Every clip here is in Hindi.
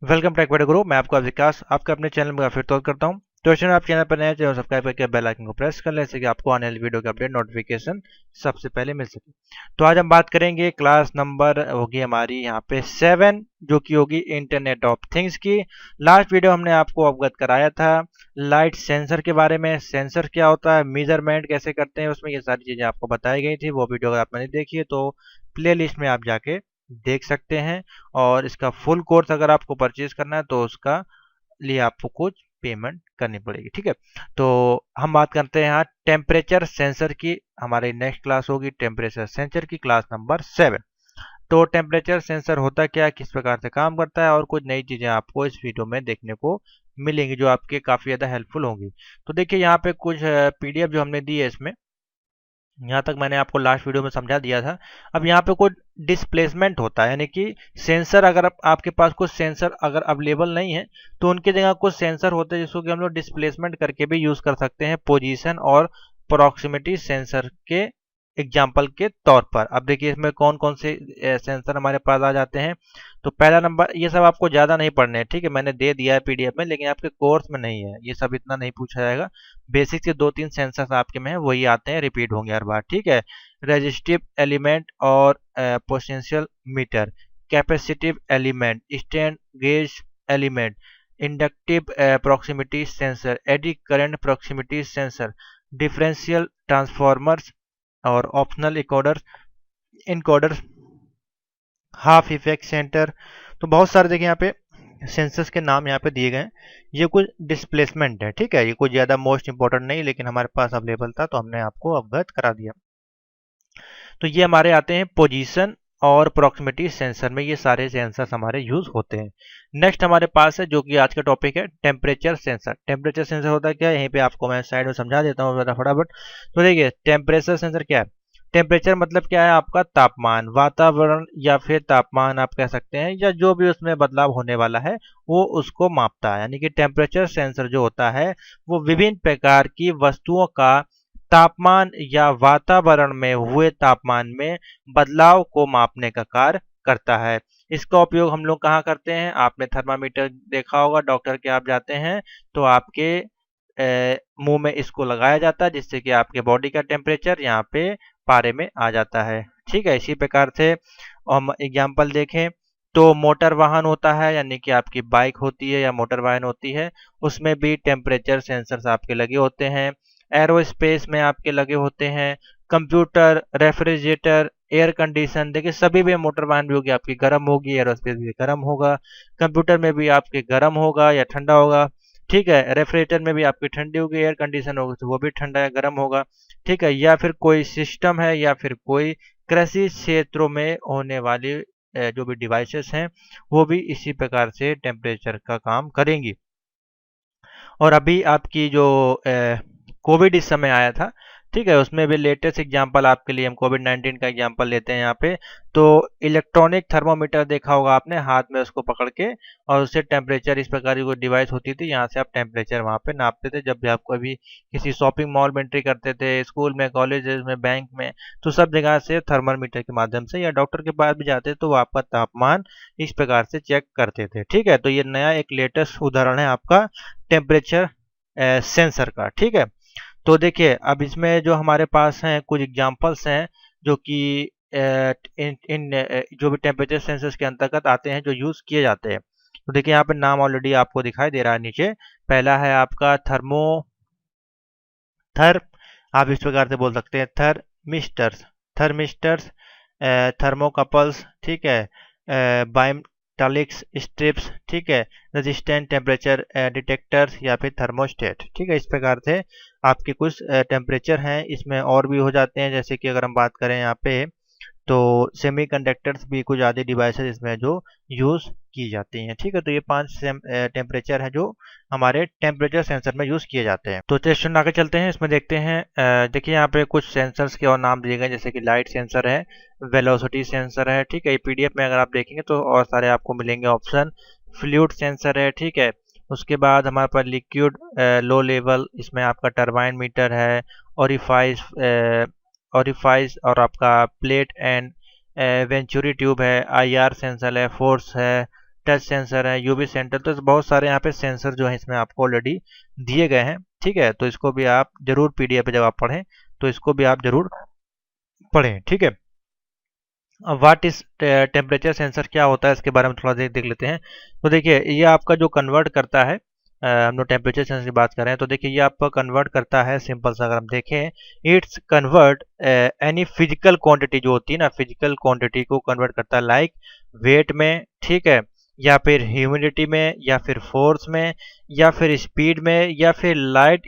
वेलकम टू एक्वेड गुरु। मैं आपका विकास आपका अपने चैनल में फिर तो करता हूं। तो चैनल आप चैनल पर नए चैनल सब्सक्राइब करके बेल आइकन को प्रेस कर लें जिससे कि आपको आने वाली वीडियो की अपडेट नोटिफिकेशन सबसे पहले मिल सके। तो आज हम बात करेंगे क्लास नंबर होगी हमारी यहाँ पे 7 जो कि होगी इंटरनेट ऑफ थिंग्स की। लास्ट वीडियो हमने आपको अवगत कराया था लाइट सेंसर के बारे में। सेंसर क्या होता है, मेजरमेंट कैसे करते हैं, उसमें ये सारी चीजें आपको बताई गई थी। वो वीडियो अगर आपने नहीं देखी है तो प्ले लिस्ट में आप जाके देख सकते हैं। और इसका फुल कोर्स अगर आपको परचेज करना है तो उसका लिए आपको कुछ पेमेंट करनी पड़ेगी। ठीक है, तो हम बात करते हैं यहाँ टेम्परेचर सेंसर की। हमारी नेक्स्ट क्लास होगी टेम्परेचर सेंसर की, क्लास नंबर 7। तो टेम्परेचर सेंसर होता क्या है, किस प्रकार से काम करता है, और कुछ नई चीजें आपको इस वीडियो में देखने को मिलेंगी जो आपके काफी ज्यादा हेल्पफुल होंगी। तो देखिए यहाँ पे कुछ पीडीएफ जो हमने दी है इसमें, यहाँ तक मैंने आपको लास्ट वीडियो में समझा दिया था। अब यहाँ पे कुछ डिस्प्लेसमेंट होता है, यानी कि सेंसर अगर आपके पास कुछ सेंसर अगर अवेलेबल नहीं है तो उनकी जगह कुछ सेंसर होते हैं जिसको कि हम लोग डिस्प्लेसमेंट करके भी यूज कर सकते हैं पोजीशन और प्रॉक्सिमिटी सेंसर के एग्जाम्पल के तौर पर। अब देखिए इसमें कौन कौन से सेंसर हमारे पास आ जाते हैं। तो पहला नंबर, ये सब आपको ज्यादा नहीं पढ़ने हैं, ठीक है, मैंने दे दिया है पीडीएफ में, लेकिन आपके कोर्स में नहीं है, ये सब इतना नहीं पूछा जाएगा। बेसिक से 2-3 सेंसर्स आपके में है, वही आते हैं, रिपीट होंगे हर बार। ठीक है, रेजिस्टिव एलिमेंट और potential meter, capacitive element, strain gauge element, inductive proximity sensor, eddy current proximity sensor, differential transformers और optical encoders, encoders, hall effect sensor. तो बहुत सारे देखिए यहाँ पे सेंसर्स के नाम यहाँ पे दिए गए हैं। ये कुछ डिस्प्लेसमेंट है, ठीक है, ये कुछ ज़्यादा मोस्ट इंपॉर्टेंट नहीं, लेकिन हमारे पास अवेलेबल था तो हमने आपको अवगत करा दिया। तो ये हमारे आते हैं पोजीशन और प्रॉक्सिमिटी सेंसर में, ये सारे सेंसर्स हमारे यूज होते हैं। नेक्स्ट हमारे पास है जो कि आज का टॉपिक है टेम्परेचर सेंसर। टेम्परेचर सेंसर होता है क्या, यहीं पे आपको मैं साइड में समझा देता हूँ जरा फटाफट। तो देखिए टेम्परेचर सेंसर क्या है। टेम्परेचर मतलब क्या है, आपका तापमान, वातावरण या फिर तापमान आप कह सकते हैं, या जो भी उसमें बदलाव होने वाला है वो उसको मापता है। यानी कि टेम्परेचर सेंसर जो होता है वो विभिन्न प्रकार की वस्तुओं का तापमान या वातावरण में हुए तापमान में बदलाव को मापने का कार्य करता है। इसका उपयोग हम लोग कहाँ करते हैं, आपने थर्मामीटर देखा होगा, डॉक्टर के आप जाते हैं तो आपके मुंह में इसको लगाया जाता है जिससे कि आपके बॉडी का टेम्परेचर यहाँ पे पारे में आ जाता है। ठीक है, इसी प्रकार से हम एग्जाम्पल देखें तो मोटर वाहन होता है, यानी कि आपकी बाइक होती है या मोटर वाहन होती है, उसमें भी टेम्परेचर सेंसर्स आपके लगे होते हैं। एरोस्पेस में आपके लगे होते हैं। कंप्यूटर, रेफ्रिजरेटर, एयर कंडीशन, देखिए सभी में मोटर वाहन भी होगी आपकी गर्म होगी, एरोस्पेस भी गर्म होगा, कंप्यूटर में भी आपके गर्म होगा या ठंडा होगा। ठीक है, रेफ्रिजरेटर में भी आपकी ठंडी होगी, एयर कंडीशन होगी तो वो भी ठंडा या गर्म होगा। ठीक है, या फिर कोई सिस्टम है या फिर कोई कृषि क्षेत्रों में होने वाली जो भी डिवाइसेस हैं वो भी इसी प्रकार से टेम्परेचर का काम करेंगी। और अभी आपकी जो कोविड इस समय आया था, ठीक है, उसमें भी लेटेस्ट एग्जांपल आपके लिए हम कोविड-19 का एग्जांपल लेते हैं यहाँ पे। तो इलेक्ट्रॉनिक थर्मोमीटर देखा होगा आपने, हाथ में उसको पकड़ के, और उससे टेम्परेचर, इस प्रकार की कोई डिवाइस होती थी, यहाँ से आप टेम्परेचर वहाँ पे नापते थे। जब भी आप कभी किसी शॉपिंग मॉल में एंट्री करते थे, स्कूल में, कॉलेजेस में, बैंक में, तो सब जगह से थर्मामीटर के माध्यम से या डॉक्टर के पास भी जाते तो वो आपका तापमान इस प्रकार से चेक करते थे। ठीक है, तो ये नया एक लेटेस्ट उदाहरण है आपका टेम्परेचर सेंसर का। ठीक है, तो देखिए अब इसमें जो हमारे पास हैं कुछ एग्जांपल्स हैं जो कि जो भी टेम्परेचर सेंसर्स के अंतर्गत आते हैं, जो यूज किए जाते हैं। तो देखिए यहाँ पे नाम ऑलरेडी आपको दिखाई दे रहा है नीचे। पहला है आपका थर, आप इस प्रकार से बोल सकते हैं थर्मिस्टर्स, थर्मिस्टर्स, थर्मोकपल्स, ठीक है, बाइमेटालिक्स स्ट्रिप्स, ठीक है, रेजिस्टेंट टेम्परेचर डिटेक्टर्स या फिर थर्मोस्टेट। ठीक है, इस प्रकार से आपके कुछ टेम्परेचर हैं। इसमें और भी हो जाते हैं, जैसे कि अगर हम बात करें यहाँ पे तो सेमीकंडक्टर्स भी कुछ आदि डिवाइसेस इसमें जो यूज की जाती हैं। ठीक है, तो ये 5 टेम्परेचर है जो हमारे टेम्परेचर सेंसर में यूज किए जाते हैं। तो सेशन आगे चलते हैं, इसमें देखते हैं। देखिए यहाँ पे कुछ सेंसर्स के और नाम दिए गए, जैसे कि लाइट सेंसर है, वेलोसिटी सेंसर है। ठीक है, पीडीएफ में अगर आप देखेंगे तो और सारे आपको मिलेंगे ऑप्शन। फ्लूइड सेंसर है, ठीक है, उसके बाद हमारे पास लिक्विड लो लेवल, इसमें आपका टरबाइन मीटर है, ओरिफाइज ओरिफाइज और आपका प्लेट एंड वेंचुरी ट्यूब है, आईआर सेंसर है, फोर्स है, टच सेंसर है, यूवी सेंसर, तो बहुत सारे यहाँ पे सेंसर जो है इसमें आपको ऑलरेडी दिए गए हैं। ठीक है, तो इसको भी आप जरूर पीडीएफ पे जब आप पढ़ें तो इसको भी आप जरूर पढ़ें। ठीक है, व्हाट इज टेम्परेचर सेंसर क्या होता है इसके बारे में थोड़ा देख लेते हैं। तो देखिए ये आपका जो कन्वर्ट करता है, हम लोग टेम्परेचर सेंसर की बात कर रहे हैं, तो देखिए ये आपका कन्वर्ट करता है, सिंपल सा अगर हम देखें, it's convert any physical quantity जो होती है ना, फिजिकल क्वांटिटी को कन्वर्ट करता है, लाइक वेट में, ठीक है, या फिर ह्यूमिडिटी में, या फिर फोर्स में, या फिर स्पीड में, या फिर लाइट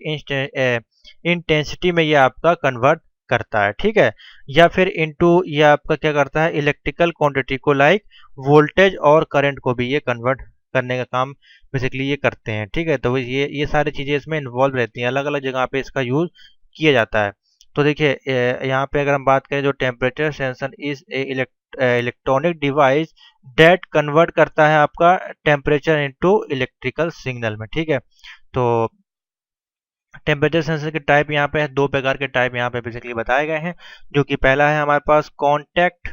इंटेंसिटी में, ये आपका कन्वर्ट करता है। ठीक है, या फिर इनटू ये आपका क्या करता है, इलेक्ट्रिकल क्वांटिटी को लाइक वोल्टेज और करंट को भी ये कन्वर्ट करने का काम बेसिकली ये करते हैं। ठीक है, तो ये सारी चीजें इसमें इन्वॉल्व रहती हैं, अलग अलग जगह पे इसका यूज किया जाता है। तो देखिए यहाँ पे अगर हम बात करें, जो temperature sensor is a electronic device that convert करता है आपका टेम्परेचर इनटू इलेक्ट्रिकल सिग्नल में। ठीक है, तो टेम्परेचर सेंसर के टाइप यहाँ पे है, दो प्रकार के टाइप यहाँ पे बेसिकली बताए गए हैं, जो कि पहला है हमारे पास कॉन्टैक्ट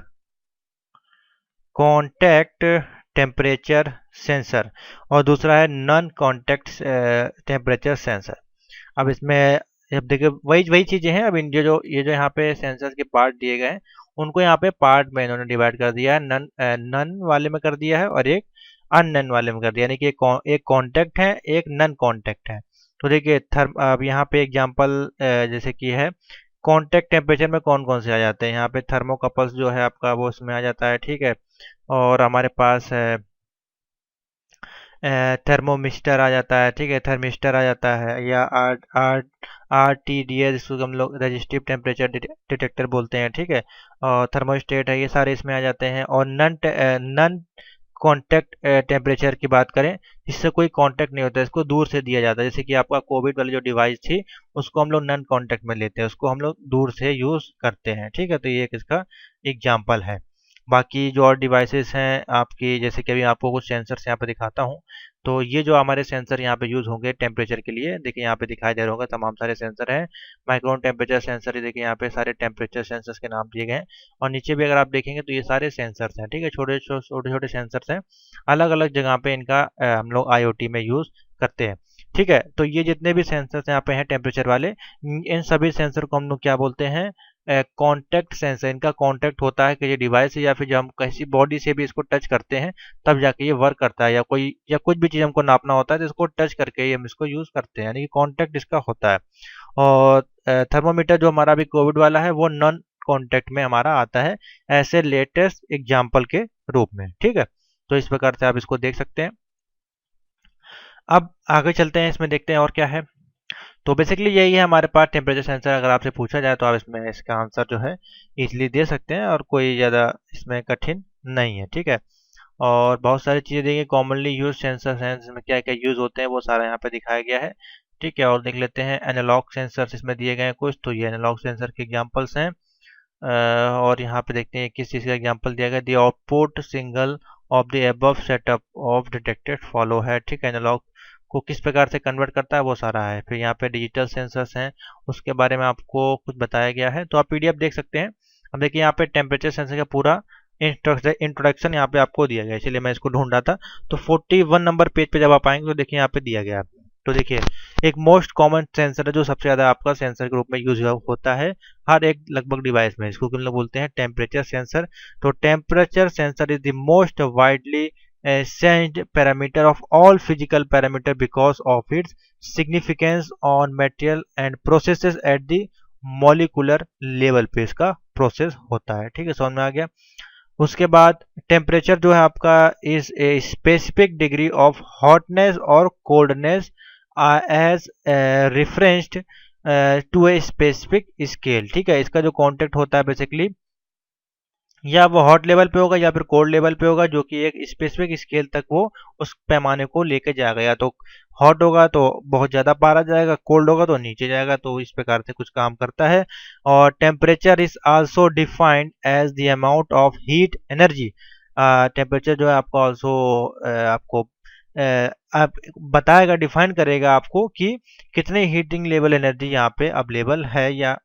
टेम्परेचर सेंसर, और दूसरा है नॉन कॉन्टैक्ट टेम्परेचर सेंसर। अब इसमें अब देखिए वही वही चीजें हैं। अब ये जो यहाँ पे सेंसर के पार्ट दिए गए हैं, उनको यहाँ पे पार्ट में इन्होंने डिवाइड कर दिया है, नन वाले में कर दिया है और एक अननन वाले में कर दिया, यानी कि एक कॉन्टैक्ट है, एक नन कॉन्टैक्ट है। तो देखिए अब यहाँ पे एग्जांपल जैसे कि है, कॉन्टैक्ट टेम्परेचर में कौन कौन से आ जाते हैं, यहाँ पे थर्मोकपल्स जो है आपका वो उसमें आ जाता है। ठीक है, और हमारे पास है थर्मोमिस्टर आ जाता है। ठीक है, थर्मिस्टर आ जाता है, या R R R T D S, जिसको हम लोग रजिस्टिव टेम्परेचर डिटेक्टर बोलते हैं। ठीक है, और थर्मोस्टेट है, ये सारे इसमें आ जाते हैं। और नन कॉन्टैक्ट टेम्परेचर की बात करें, जिससे कोई कांटेक्ट नहीं होता है, इसको दूर से दिया जाता है, जैसे कि आपका कोविड वाली जो डिवाइस थी उसको हम लोग नन कॉन्टैक्ट में लेते हैं, उसको हम लोग दूर से यूज करते हैं। ठीक है, तो ये एक इसका एग्जाम्पल है। बाकी जो और डिवाइसेस हैं आपकी, जैसे कि अभी आपको कुछ सेंसर्स यहाँ पे दिखाता हूँ, तो ये जो हमारे सेंसर यहाँ पे यूज होंगे टेम्परेचर के लिए, देखिए यहाँ पे दिखाई दे रहा होगा तमाम सारे सेंसर हैं। माइक्रोन टेम्परेचर सेंसर, देखिए यहाँ पे सारे टेम्परेचर सेंसर्स के नाम दिए गए हैं, और नीचे भी अगर आप देखेंगे तो ये सारे सेंसर्स हैं। ठीक है, छोटे छोटे छोटे सेंसर्स हैं, अलग अलग जगह पे इनका हम लोग आईओटी में यूज करते हैं। ठीक है, तो ये जितने भी सेंसर्स यहाँ पे हैं टेम्परेचर वाले, इन सभी सेंसर को हम लोग क्या बोलते हैं, कांटेक्ट सेंसर। इनका कांटेक्ट होता है कि ये डिवाइस है, या फिर जब हम किसी बॉडी से भी इसको टच करते हैं तब जाके ये वर्क करता है, या कुछ भी चीज हमको नापना होता है तो इसको टच करके ही हम इसको यूज करते हैं, यानी कि कांटेक्ट इसका होता है। और थर्मोमीटर जो हमारा अभी कोविड वाला है वो नॉन कांटेक्ट में हमारा आता है, ऐसे लेटेस्ट एग्जाम्पल के रूप में। ठीक है, तो इस प्रकार से आप इसको देख सकते हैं। अब आगे चलते हैं, इसमें देखते हैं और क्या है। तो बेसिकली यही है हमारे पास टेम्परेचर सेंसर। अगर आपसे पूछा जाए तो आप इसमें इसका आंसर जो है इजीली दे सकते हैं, और कोई ज़्यादा इसमें कठिन नहीं है। ठीक है, और बहुत सारी चीज़ें देखिए, कॉमनली यूज सेंसर हैं, जिसमें क्या क्या यूज होते हैं वो सारा यहाँ पे दिखाया गया है। ठीक है, और देख लेते हैं एनालॉग सेंसर्स इसमें दिए गए हैं कुछ, तो ये एनालॉग सेंसर के एग्जाम्पल्स हैं। और यहाँ पे देखते हैं किस चीज़ का एग्जाम्पल दिया गया, दी output single of the above setup of detected follow है। ठीक है, एनालॉग को किस प्रकार से कन्वर्ट करता है वो सारा है। फिर यहाँ पे डिजिटल सेंसर्स हैं, उसके बारे में आपको कुछ बताया गया है, तो आप पीडीएफ देख सकते हैं। अब देखिए यहाँ पे टेम्परेचर सेंसर का पूरा इंट्रोडक्शन यहाँ पे आपको दिया गया है, इसलिए मैं इसको ढूंढ रहा था। तो 41 नंबर पेज पे जब आप आएंगे तो देखिए यहाँ पे दिया गया है। तो देखिए एक मोस्ट कॉमन सेंसर है जो सबसे ज़्यादा आपका सेंसर के रूप में यूज होता है हर एक लगभग डिवाइस में, इसको हम लोग बोलते हैं टेम्परेचर सेंसर। तो temperature sensor is the most widely sensed parameter of all physical parameter because of its significance on material and processes at the molecular level पे इसका प्रोसेस होता है। ठीक है, समझ में आ गया। उसके बाद टेम्परेचर जो है आपका is a specific degree of hotness और coldness as referenced to a specific scale. ठीक है, इसका जो कॉन्टेक्ट होता है बेसिकली, या वो हॉट लेवल पे होगा या फिर कोल्ड लेवल पे होगा, जो कि एक स्पेसिफिक स्केल तक वो उस पैमाने को लेके जाएगा। या तो हॉट होगा तो बहुत ज़्यादा पारा जाएगा, कोल्ड होगा तो नीचे जाएगा, तो इस प्रकार से कुछ काम करता है। और temperature is also defined as the amount of heat energy. Temperature जो है आपको आल्सो आपको आप बताएगा, डिफाइन करेगा आपको कि कितने हीटिंग लेवल एनर्जी यहाँ पे अवेलेबल है, या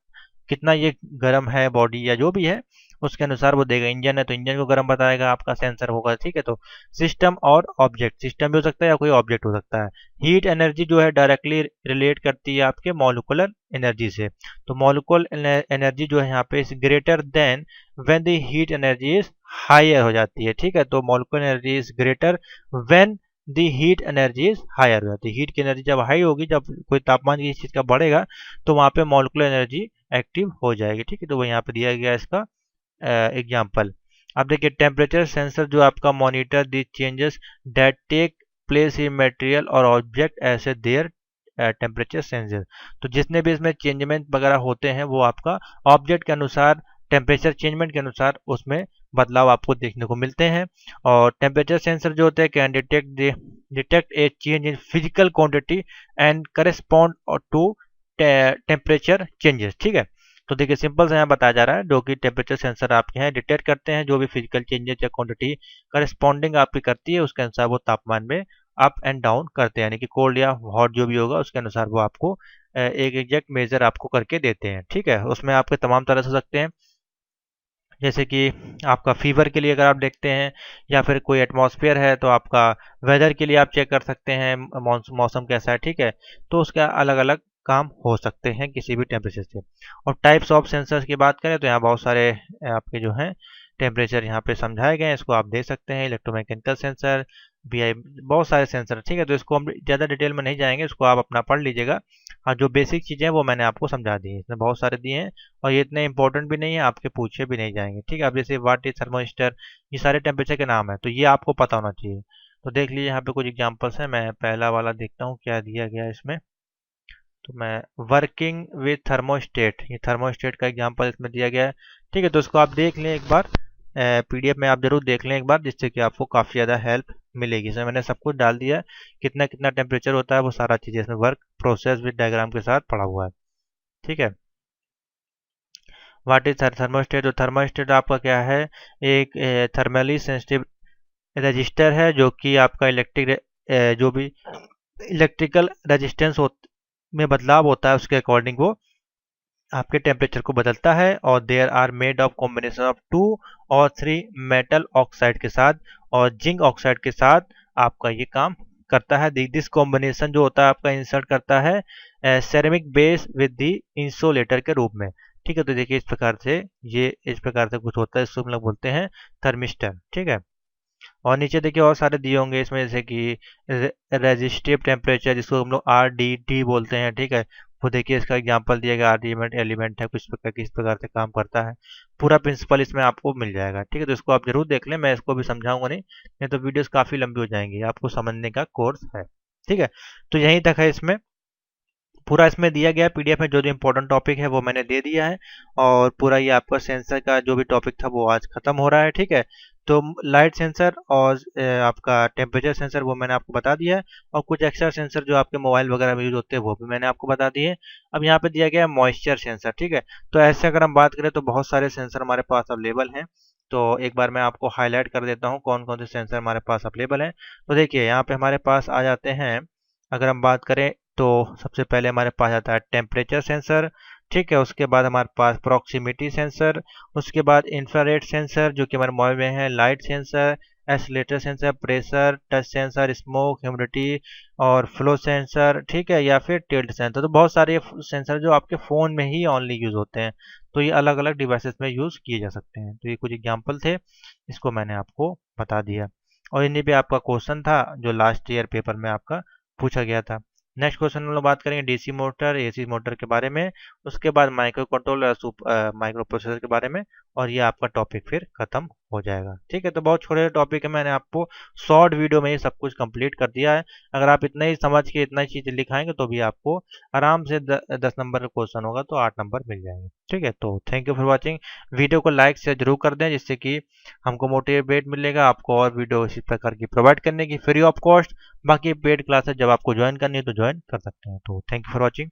कितना ये गर्म है बॉडी या जो भी है, उसके अनुसार वो देगा। इंजन है तो इंजन को गर्म बताएगा, आपका सेंसर होगा, ठीक है। तो सिस्टम और ऑब्जेक्ट, सिस्टम भी हो सकता है या कोई ऑब्जेक्ट हो सकता है। हीट एनर्जी जो है डायरेक्टली रिलेट करती है आपके मॉलिक्यूलर एनर्जी से। तो मॉलिक्यूलर एनर्जी जो है यहाँ पे is greater than when the heat energy is higher हो जाती है, ठीक है। तो molecular energy is greater when the heat energy is higher हो जाती है। हीट की एनर्जी जब हाई होगी, जब कोई तापमान किसी चीज का बढ़ेगा, तो वहां पे मॉलिक्यूलर एनर्जी एक्टिव हो जाएगी, ठीक है। तो वो यहाँ पे दिया गया इसका एग्जाम्पल। अब देखिए टेम्परेचर सेंसर जो आपका monitor the changes that take place in material और ऑब्जेक्ट ऐसे देयर टेम्परेचर सेंसर। तो जितने भी इसमें चेंजमेंट वगैरह होते हैं वो आपका ऑब्जेक्ट के अनुसार, टेम्परेचर चेंजमेंट के अनुसार उसमें बदलाव आपको देखने को मिलते हैं। और टेम्परेचर सेंसर जो होते हैं can detect a change in physical quantity and correspond to temperature changes, ठीक है। तो देखिए सिंपल से यहाँ बताया जा रहा है, जो कि टेम्परेचर सेंसर आपके हैं डिटेक्ट करते हैं जो भी फिजिकल चेंजेस या क्वांटिटी करस्पॉन्डिंग आपकी करती है, उसके अनुसार वो तापमान में अप एंड डाउन करते हैं, यानी कि कोल्ड या हॉट जो भी होगा उसके अनुसार वो आपको एक एग्जैक्ट मेजर आपको करके देते हैं, ठीक है। उसमें आपके तमाम तरह से हो सकते हैं, जैसे कि आपका फीवर के लिए अगर आप देखते हैं, या फिर कोई एटमॉस्फेयर है तो आपका वेदर के लिए आप चेक कर सकते हैं मौसम कैसा है, ठीक है। तो उसका अलग अलग काम हो सकते हैं किसी भी टेम्परेचर से। और टाइप्स ऑफ सेंसर्स की बात करें तो यहाँ बहुत सारे आपके जो हैं टेम्परेचर यहाँ पे समझाए गए हैं, इसको आप देख सकते हैं। इलेक्ट्रोमैकेनिकल सेंसर, बीआई, बहुत सारे सेंसर, ठीक है। तो इसको हम ज़्यादा डिटेल में नहीं जाएंगे, इसको आप अपना पढ़ लीजिएगा। हाँ, जो बेसिक चीज़ें हैं वो मैंने आपको समझा दी है, इसमें बहुत सारे दिए हैं और ये इतने इंपॉर्टेंट भी नहीं है, आपके पूछे भी नहीं जाएंगे, ठीक है। अब जैसे व्हाट इज थर्मोस्टर, ये सारे टेम्परेचर के नाम है, तो ये आपको पता होना चाहिए। तो देख लीजिए यहाँ पे कुछ एग्जांपल्स हैं, मैं पहला वाला देखता हूँ क्या दिया गया है इसमें। तो मैं वर्किंग विथ थर्मोस्टेट, ये थर्मोस्टेट का एग्जांपल इसमें दिया गया है, ठीक है। तो इसको आप देख लें एक बार, पीडीएफ में आप जरूर देख लें एक बार, जिससे कि आपको काफ़ी ज़्यादा हेल्प मिलेगी। इसमें मैंने सब कुछ डाल दिया है, कितना कितना टेम्परेचर होता है वो सारा चीज़ें इसमें वर्क प्रोसेस विद डायग्राम के साथ पढ़ा हुआ है, ठीक है। व्हाट इज थर्मोस्टेट, तो थर्मोस्टेट आपका क्या है, एक थर्मली सेंसिटिव रजिस्टर है जो कि आपका जो भी इलेक्ट्रिकल रेजिस्टेंस में बदलाव होता है उसके अकॉर्डिंग वो आपके टेम्परेचर को बदलता है। और they're are made of combination of 2 और 3 मेटल ऑक्साइड के साथ और जिंक ऑक्साइड के साथ आपका ये काम करता है। दिस कॉम्बिनेशन जो होता है आपका इंसर्ट करता है ceramic base with the insulator के रूप में, ठीक है। तो देखिए इस प्रकार से, ये इस प्रकार से कुछ होता है, इसको हम लोग बोलते हैं थर्मिस्टर, ठीक है। और नीचे देखिए और सारे दिए होंगे इसमें, जैसे कि रेजिस्टिव टेम्परेचर जिसको हम लोग RDT बोलते हैं, ठीक है। वो देखिए इसका एग्जांपल दिया गया, आर्ग्यूमेंट एलिमेंट है, कुछ प्रकार किस प्रकार से काम करता है, पूरा प्रिंसिपल इसमें आपको मिल जाएगा, ठीक है। तो इसको आप जरूर देख लें, मैं इसको भी समझाऊंगा नहीं तो वीडियोस काफ़ी लंबी हो जाएंगी, आपको समझने का कोर्स है, ठीक है। तो यहीं तक है इसमें, पूरा इसमें दिया गया पीडीएफ में, जो जो इंपॉर्टेंट टॉपिक है वो मैंने दे दिया है। और पूरा ये आपका सेंसर का जो भी टॉपिक था वो आज खत्म हो रहा है, ठीक है। तो लाइट सेंसर और आपका टेम्परेचर सेंसर वो मैंने आपको बता दिया है, और कुछ एक्स्ट्रा सेंसर जो आपके मोबाइल वगैरह में यूज होते हैं वो भी मैंने आपको बता दिए। अब यहाँ पे दिया गया है मॉइस्चर सेंसर, ठीक है। तो ऐसे अगर हम बात करें तो बहुत सारे सेंसर हमारे पास अवेलेबल हैं। तो एक बार मैं आपको हाईलाइट कर देता हूँ कौन कौन से सेंसर हमारे पास अवेलेबल हैं। तो देखिए यहाँ पे हमारे पास आ जाते हैं, अगर हम बात करें तो सबसे पहले हमारे पास आता है टेम्परेचर सेंसर, ठीक है। उसके बाद हमारे पास प्रॉक्सिमिटी सेंसर, उसके बाद इंफ्रारेड सेंसर जो कि हमारे मोबाइल में है, light sensor, accelerator sensor, pressure, touch sensor, smoke, humidity और फ्लो सेंसर, ठीक है, या फिर टिल्ट सेंसर। तो बहुत सारे सेंसर जो आपके फ़ोन में ही ओनली यूज़ होते हैं, तो ये अलग अलग डिवाइसेस में यूज़ किए जा सकते हैं। तो ये कुछ एग्जाम्पल थे, इसको मैंने आपको बता दिया। और इन्हीं पे आपका क्वेश्चन था जो लास्ट ईयर पेपर में आपका पूछा गया था। नेक्स्ट क्वेश्चन हम लोग बात करेंगे डीसी मोटर, एसी मोटर के बारे में, उसके बाद माइक्रो कंट्रोलर, माइक्रो प्रोसेसर के बारे में, और ये आपका टॉपिक फिर खत्म हो जाएगा, ठीक है। तो बहुत छोटे टॉपिक है, मैंने आपको शॉर्ट वीडियो में ही सब कुछ कंप्लीट कर दिया है। अगर आप इतना ही समझ के इतना ही चीज़ लिखाएंगे तो भी आपको आराम से 10 नंबर का क्वेश्चन होगा तो 8 नंबर मिल जाएंगे, ठीक है। तो thank you for watching, video को लाइक से जरूर कर दें जिससे कि हमको मोटिवेट मिलेगा आपको और वीडियो इसी प्रकार की प्रोवाइड करने की फ्री ऑफ कॉस्ट। बाकी पेड क्लासेस जब आपको ज्वाइन करनी है तो ज्वाइन कर सकते हैं। तो थैंक यू फॉर वॉचिंग।